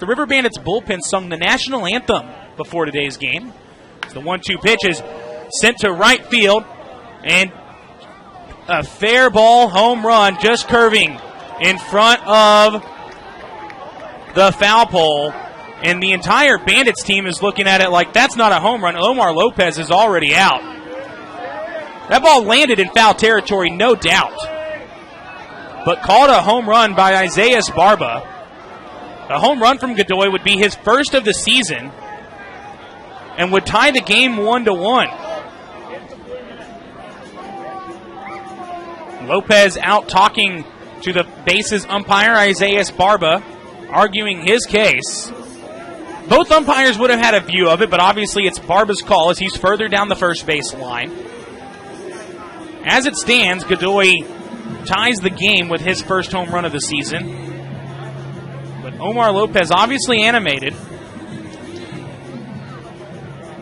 The River Bandits bullpen sung the national anthem before today's game. The 1-2 pitch is sent to right field, and a fair ball home run just curving in front of the foul pole. And the entire Bandits team is looking at it like that's not a home run. Omar Lopez is already out. That ball landed in foul territory, no doubt, but called a home run by Isaias Barba. A home run from Godoy would be his first of the season and would tie the game 1-1. Lopez out talking to the bases umpire, Isaias Barba, arguing his case. Both umpires would have had a view of it, but obviously it's Barba's call as he's further down the first base line. As it stands, Godoy ties the game with his first home run of the season. But Omar Lopez obviously animated.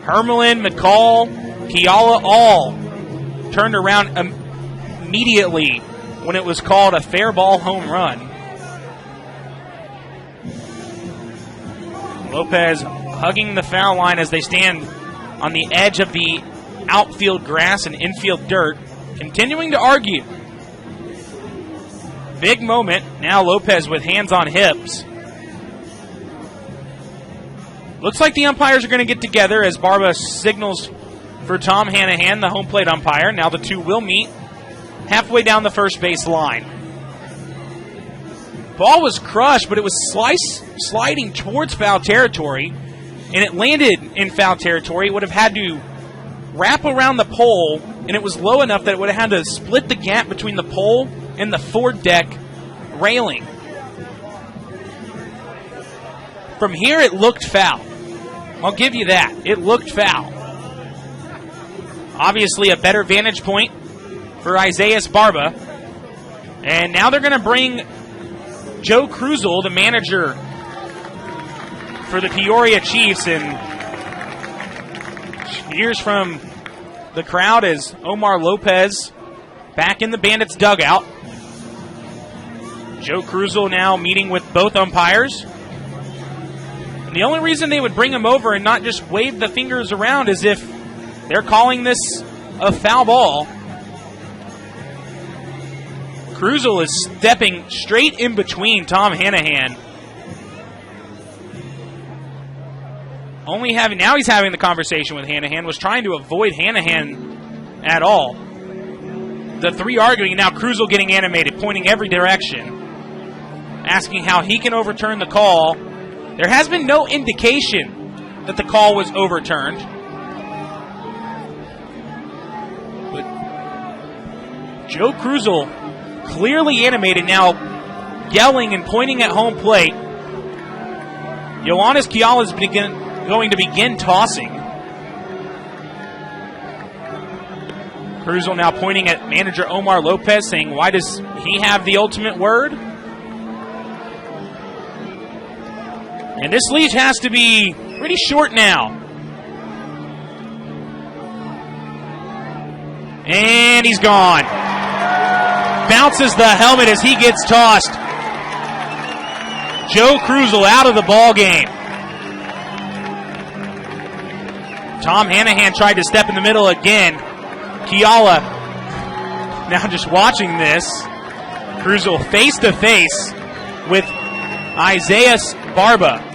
Hermelin, McCall, Kiala all turned around immediately when it was called a fair ball home run. Lopez hugging the foul line as they stand on the edge of the outfield grass and infield dirt, continuing to argue. Big moment. Now Lopez with hands on hips. Looks like the umpires are going to get together as Barba signals for Tom Hanahan, the home plate umpire. Now the two will meet halfway down the first base line. Ball was crushed, but it was sliding towards foul territory, and it landed in foul territory. It would have had to wrap around the pole, and it was low enough that it would have had to split the gap between the pole and the forward deck railing. From here, it looked foul. I'll give you that. It looked foul. Obviously, a better vantage point for Isaias Barba. And now they're going to bring Joe Kruzel, the manager for the Peoria Chiefs, and hears from the crowd as Omar Lopez back in the Bandits dugout. Joe Kruzel now meeting with both umpires. And the only reason they would bring him over and not just wave the fingers around is if they're calling this a foul ball. Kruzel is stepping straight in between Tom Hanahan. Now he's having the conversation with Hanahan, was trying to avoid Hanahan at all. The three arguing, now Kruzel getting animated, pointing every direction, asking how he can overturn the call. There has been no indication that the call was overturned. But Joe Kruzel clearly animated, now yelling and pointing at home plate. Yohannes Kiala is going to begin tossing. Kruzel now pointing at manager Omar Lopez, saying, why does he have the ultimate word? And this leash has to be pretty short now. And he's gone. Bounces the helmet as he gets tossed. Joe Kruzel out of the ball game. Tom Hanahan tried to step in the middle again. Kiala now just watching this. Kruzel face to face with Isaias Barba.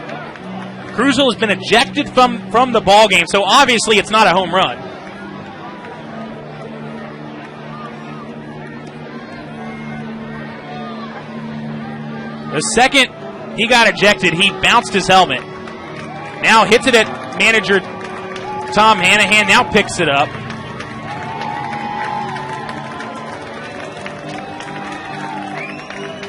Kruzel has been ejected from the ball game, so obviously it's not a home run. The second he got ejected, he bounced his helmet. Now hits it at manager Tom Hanahan, now picks it up.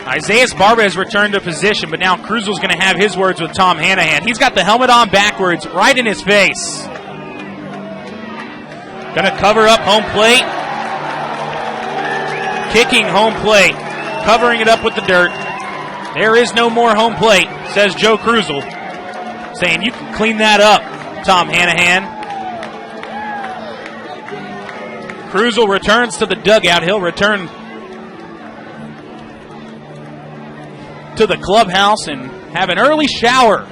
Isaias Barba has returned to position, but now Kruzel's going to have his words with Tom Hanahan. He's got the helmet on backwards, right in his face. Going to cover up home plate. Kicking home plate. Covering it up with the dirt. There is no more home plate, says Joe Kruzel. Saying, you can clean that up, Tom Hanahan. Kruzel returns to the dugout. He'll return to the clubhouse and have an early shower